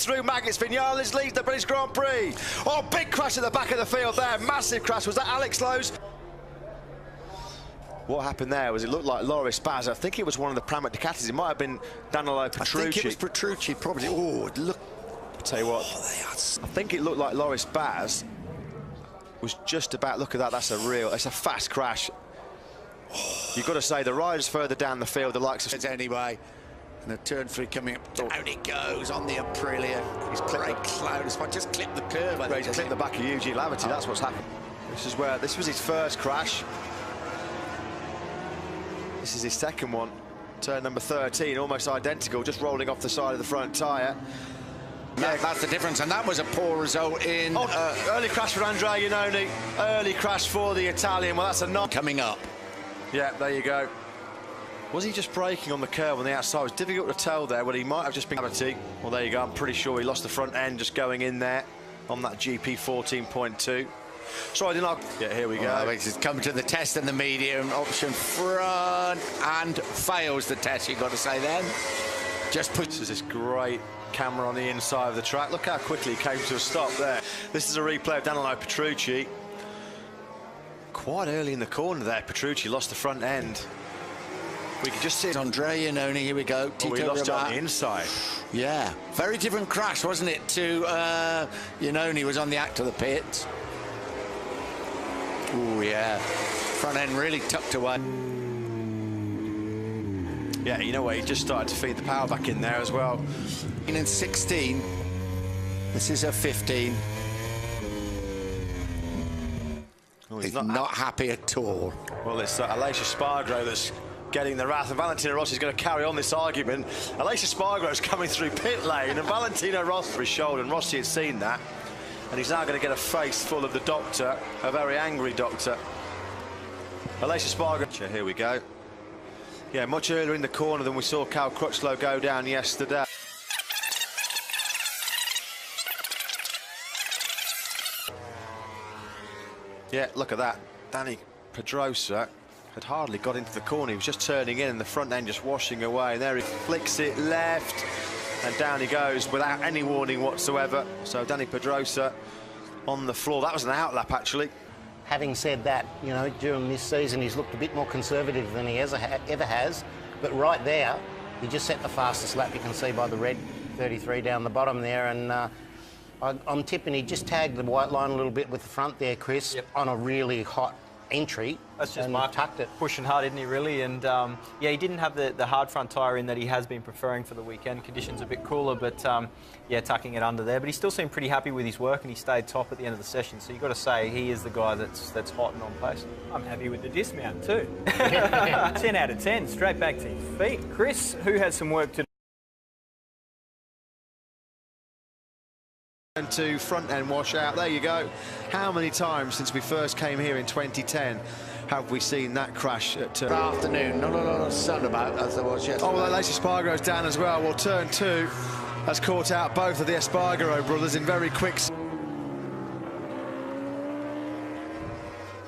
through. Maggots Vinales leads the British Grand Prix. Oh, big crash at the back of the field there. Massive crash. Was that Alex Lowe's? What happened there was it looked like Loris Baz. I think it was one of the Pramac Ducatis. It might have been Danilo Petrucci. I think it was Petrucci, probably. Oh, look. I'll tell you what. I think it looked like Loris Baz was just about. Look at that. It's a fast crash. You've got to say the riders further down the field, the likes of anyway. And a turn 3 coming up. Down it goes on the Aprilia. He's clipped cloud. Just clipped the curve. He's clipped the back of Eugene Laverty. That's what's happened. This was his first crash. This is his second one. Turn number 13, almost identical, just rolling off the side of the front tyre. That's the difference, and that was a poor result in... early crash for Andrea Iannone. Early crash for the Italian. Well, that's a not coming up. Yeah, there you go. Was he just braking on the curve on the outside? It was difficult to tell there. Well, he might have just been... Well, there you go. I'm pretty sure he lost the front end just going in there on that GP 14.2. Sorry, didn't I? Yeah, here we go. Well, it's come to the test in the medium, option front, and fails the test, you've got to say then. Just puts this great camera on the inside of the track. Look how quickly he came to a stop there. This is a replay of Danilo Petrucci. Quite early in the corner there, Petrucci lost the front end. We can just see it. Andrea Iannone, here we go. Oh, he lost it on the inside. Yeah, very different crash, wasn't it, to Iannone was on the act of the pits. Oh, yeah. Front end really tucked away. Yeah, you know what? He just started to feed the power back in there as well. In 16. This is a 15. Oh, he's not happy at all. Well, it's Aleix Espargaro that's getting the wrath, and Valentino Rossi is going to carry on this argument. Aleix Espargaro is coming through pit lane, and Valentino Rossi for his shoulder, and Rossi had seen that. And he's now going to get a face full of the doctor, a very angry doctor. Aleix Espargaro. Here we go. Yeah, much earlier in the corner than we saw Cal Crutchlow go down yesterday. Yeah, look at that. Danny Pedrosa had hardly got into the corner. He was just turning in and the front end just washing away. And there he flicks it left. And down he goes without any warning whatsoever. So Danny Pedrosa on the floor. That was an outlap, actually. Having said that, you know, during this season he's looked a bit more conservative than he ever has. But right there, he just set the fastest lap. You can see by the red 33 down the bottom there. And I'm tipping he just tagged the white line a little bit with the front there, Chris, on a really hot entry. That's just Mark tucked it. Pushing hard, isn't he, really? And, yeah, he didn't have the hard front tyre in that he has been preferring for the weekend. Conditions a bit cooler, but, yeah, tucking it under there. But he still seemed pretty happy with his work, and he stayed top at the end of the session. So you've got to say he is the guy that's hot and on pace. I'm happy with the dismount, too. 10 out of 10, straight back to his feet. Chris, who has some work to do? To front end washout. There you go. How many times since we first came here in 2010 have we seen that crash at Good afternoon. Not a lot of sun about as there was yesterday. Oh, well, Aleix Espargaro's down as well. Well, turn 2 has caught out both of the Espargaro brothers in very quick.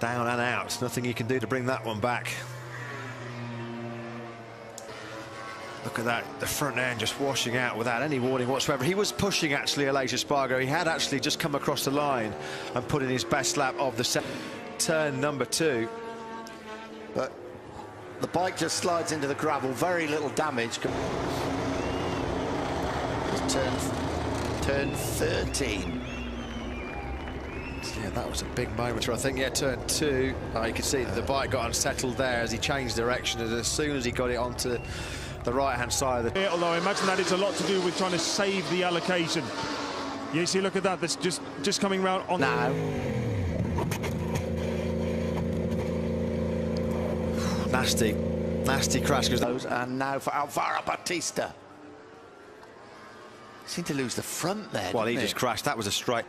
Down and out. Nothing you can do to bring that one back. Look at that, the front end just washing out without any warning whatsoever. He was pushing, actually, Aleix Espargaro. He had actually just come across the line and put in his best lap of the turn number 2. But the bike just slides into the gravel, very little damage. Turn 13. Yeah, that was a big moment. I think, yeah, turn 2. Oh, you can see that the bike got unsettled there as he changed direction, and as soon as he got it onto the right-hand side of the... Although I imagine that it's a lot to do with trying to save the allocation. You see, look at that. That's just coming round on... Now. Nasty crash. And now for Alvaro Bautista. Seemed to lose the front there, well, he just crashed. That was a straight...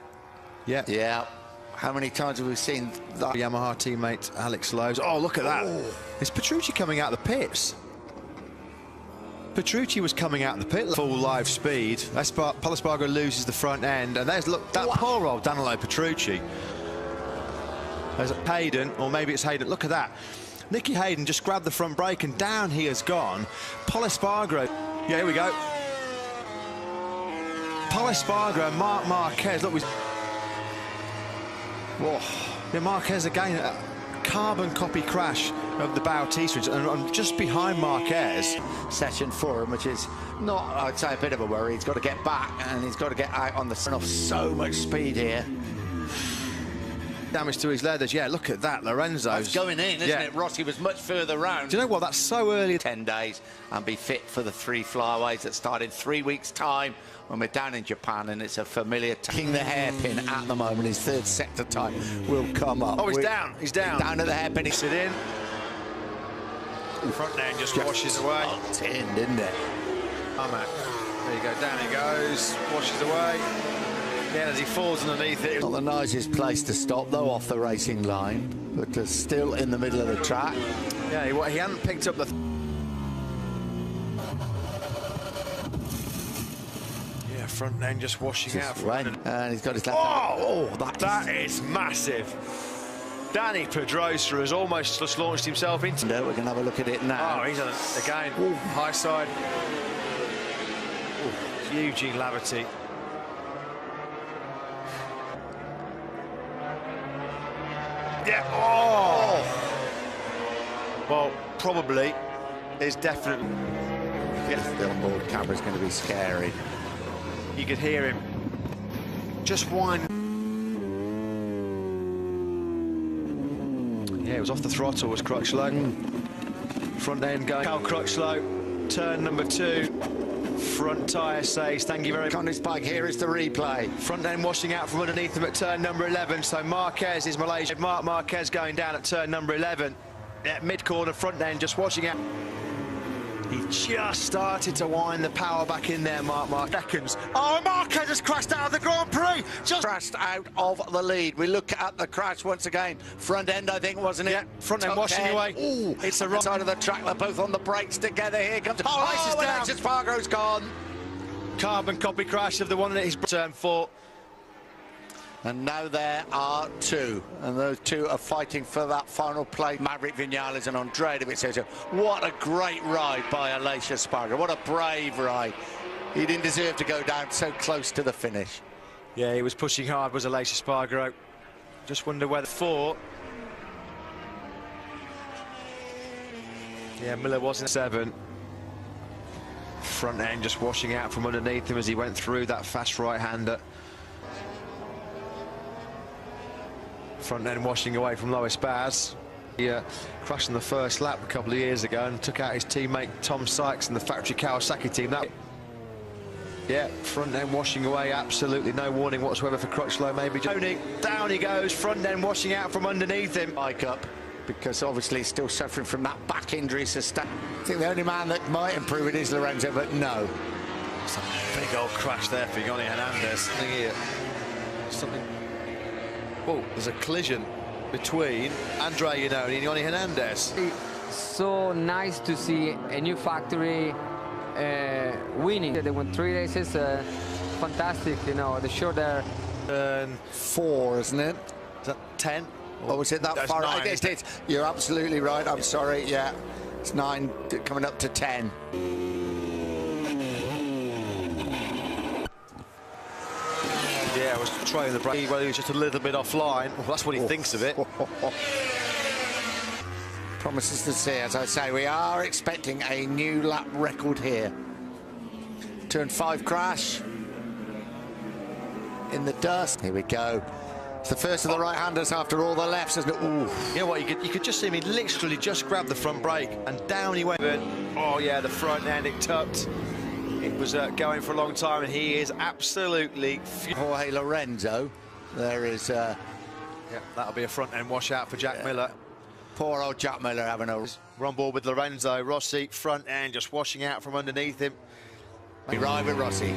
Yeah. Yeah. How many times have we seen that? Yamaha teammate Alex Lowe's. Oh, look at that. It's Petrucci coming out of the pits. Petrucci was coming out in the pit full live speed. Pol Espargaro loses the front end, and there's, look, that poor old Danilo Petrucci. There's Hayden, or maybe it's Hayden. Look at that. Nicky Hayden just grabbed the front brake, and down he has gone. Pol Espargaro. Yeah, here we go. Pol Espargaro and Marc Marquez, look, yeah, Marquez again, a carbon copy crash of the Bautista, and just behind Marquez. Session for him, which is not, I'd say, a bit of a worry. He's got to get back, and he's got to get out on the sun off so much speed here. Damage to his leathers, yeah, look at that, Lorenzo's. That's going in, isn't it? Rossi was much further round. Do you know what, that's so early. 10 days and be fit for the 3 flyaways that start in 3 weeks' time when we're down in Japan, and it's a familiar taking the hairpin at the moment. His 3rd sector time will come up. Oh, he's down. He's down. Down at the hairpin. He's it in. Front end just washes away. Locked in, didn't it? Oh, man. There you go. Down he goes. Washes away. Yeah, as he falls underneath it. Not the nicest place to stop, though, off the racing line, but still in the middle of the track. Yeah, he hadn't picked up the... Yeah, front end just washing out. And he's got his left. Oh, that is massive. Danny Pedrosa has almost just launched himself into... No, we're going to have a look at it now. Oh, he's on it again. Ooh. High side. Ooh, Eugene Laverty. Yeah. Oh. Well, probably is definitely. Yeah. The onboard camera's going to be scary. You could hear him just whine. Yeah, it was off the throttle, was Crutchlow. Front end going. Cal Crutchlow, turn number 2. Front tyre says, thank you very much. On his bike, here is the replay. Front end washing out from underneath him at turn number 11. So Marquez is Malaysia. Marc Marquez going down at turn number 11. Yeah, mid-corner, front end just washing out. He just started to wind the power back in there, Marc. Seconds. Oh, Marquez has crashed out of the Grand Prix. Just crashed out of the lead. We look at the crash once again. Front end, I think, wasn't it? Yeah, front end washing away. Ooh, it's the wrong side of the track. They're both on the brakes together. Here comes. Oh, Alexis Spargaro's gone. Carbon copy crash of the one that he's turn 4. And now there are 2, and those 2 are fighting for that final place. Maverick Vinales and Andrea Dovizioso. What a great ride by Aleix Espargaro. What a brave ride. He didn't deserve to go down so close to the finish. Yeah, he was pushing hard, was Aleix Espargaro. Just wonder whether 4. Yeah, Miller wasn't 7. Front end just washing out from underneath him as he went through that fast right-hander. Front end washing away from Lois Baz. He crashed in the first lap a couple of years ago and took out his teammate Tom Sykes in the factory Kawasaki team. Yeah, front end washing away, absolutely no warning whatsoever for Crutchlow. Maybe down he goes, front end washing out from underneath him. Bike up, because obviously he's still suffering from that back injury sustained. I think the only man that might improve it is Lorenzo, but no. It's a big old crash there for Yoni Hernandez. Something. Oh, there's a collision between Andrea Iannone and Yoni Hernandez. So nice to see a new factory winning. They won 3 races, fantastic, you know, the show there. 4, isn't it? Is that 10? Oh, was it that That's far? 9. I guess it's. You're absolutely right. I'm sorry. Yeah, it's 9 coming up to 10. Yeah, I was trying the brake. Well, he was just a little bit offline. Well, that's what he thinks of it. Promises to see. As I say, we are expecting a new lap record here. Turn 5 crash in the dust. Here we go. It's the first of the right-handers after all the lefts, isn't it? Ooh. You know what? You could just see him. He literally just grabbed the front brake and down he went. Oh yeah, the front end it tucked. It was going for a long time, and he is absolutely. Jorge Lorenzo. There is. Yeah, that'll be a front end washout for Jack Miller. Poor old Jack Miller having a. We're on board with Lorenzo Rossi. Front end just washing out from underneath him. We ride with Rossi.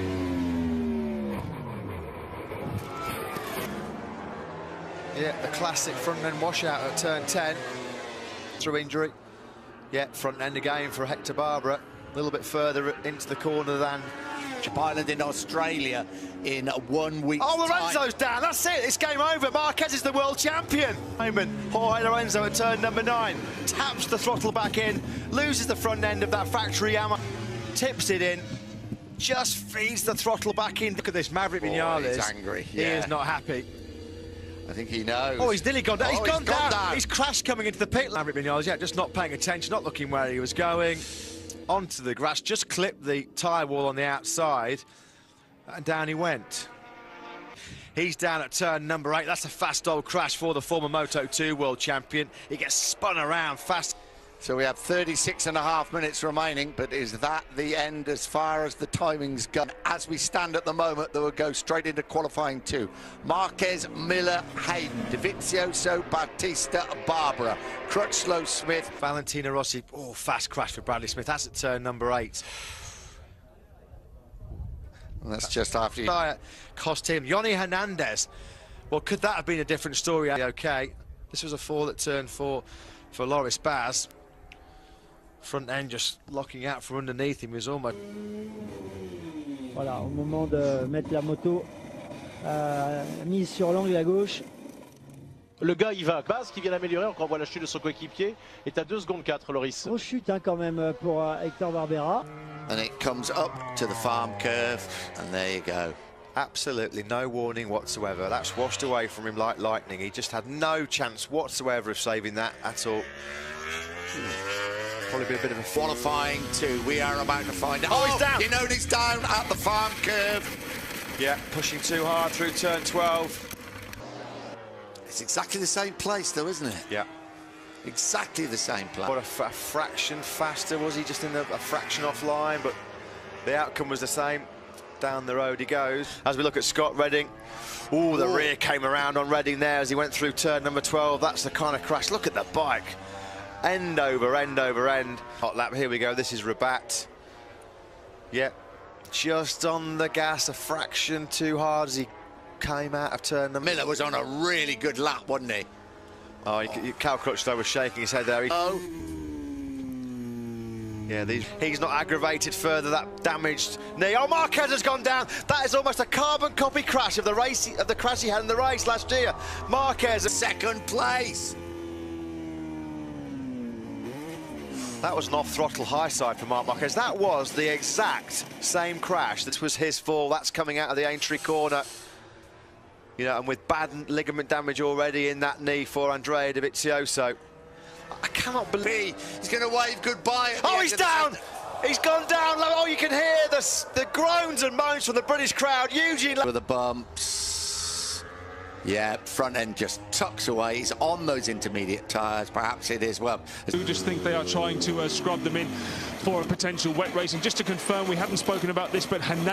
Yeah, the classic front end washout at turn 10 through injury. Yeah, front end again for Hector Barbera. A little bit further into the corner than Island in Australia in 1 week's Oh, Lorenzo's down. That's it. It's game over. Marquez is the world champion. Jorge Lorenzo at turn number 9 taps the throttle back in, loses the front end of that factory Yamaha, tips it in. just feeds the throttle back in. Look at this, Maverick Vinales. He's angry. He is not happy. I think he knows. Oh, he's nearly gone down. Oh, He's gone down. He's crashed coming into the pit. Maverick Vinales, yeah, just not paying attention, not looking where he was going. Onto the grass, just clipped the tyre wall on the outside, and down he went. He's down at turn number 8. That's a fast old crash for the former Moto2 world champion. He gets spun around fast. So we have 36.5 minutes remaining, but is that the end as far as the timing's gone? As we stand at the moment, they will go straight into qualifying 2. Marquez, Miller, Hayden, Dovizioso, Bautista, Barbara, Crutchlow, Smith. Valentino Rossi, oh, fast crash for Bradley Smith. That's at turn number 8. And that's just after you... Cost him. Yoni Hernandez. Well, could that have been a different story? Okay. This was a fall at turn 4 for Loris Baz. Front end just locking out from underneath him. He was almost... Voilà, au moment de mettre la moto mise sur l'angle à gauche. Le gars, il va. Baz qui vient d'améliorer, encore on voit la chute de son coéquipier, est à 2 secondes 4, Loris. Grosse chute hein, quand même pour Hector Barbera. And it comes up to the farm curve, and there you go. Absolutely no warning whatsoever. That's washed away from him like lightning. He just had no chance whatsoever of saving that at all. Probably been a bit of a... Qualifying 2, we are about to find out. Oh, he's down! You know he's down at the farm curve. Yeah, pushing too hard through turn 12. It's exactly the same place though, isn't it? Yeah. Exactly the same place. What a fraction faster was he, just in a fraction offline, but the outcome was the same. Down the road he goes. As we look at Scott Redding, oh, the rear came around on Redding there as he went through turn number 12. That's the kind of crash. Look at the bike. End over end over end. Hot lap, here we go. This is Rabat. Yep, just on the gas, a fraction too hard as he came out of turn number... Miller was on a really good lap, wasn't he? Oh, Cal Crutchlow was shaking his head there. Yeah, he's not aggravated further, that damaged knee. Oh, Marquez has gone down. That is almost a carbon copy crash of the crash he had in the race last year. Marquez... Second place. That was an off-throttle high side for Marc Marquez. That was the exact same crash. This was his fall. That's coming out of the Aintree corner. You know, and with bad ligament damage already in that knee for Andrea Dovizioso. I cannot believe... He's going to wave goodbye. Oh, he's down! He's gone down. Oh, you can hear the groans and moans from the British crowd. Eugene... With the bumps. Yeah, front end just tucks away. He's on those intermediate tyres. Perhaps it is, well... Who just think they are trying to scrub them in for a potential wet race. And just to confirm, we haven't spoken about this, but Hernandez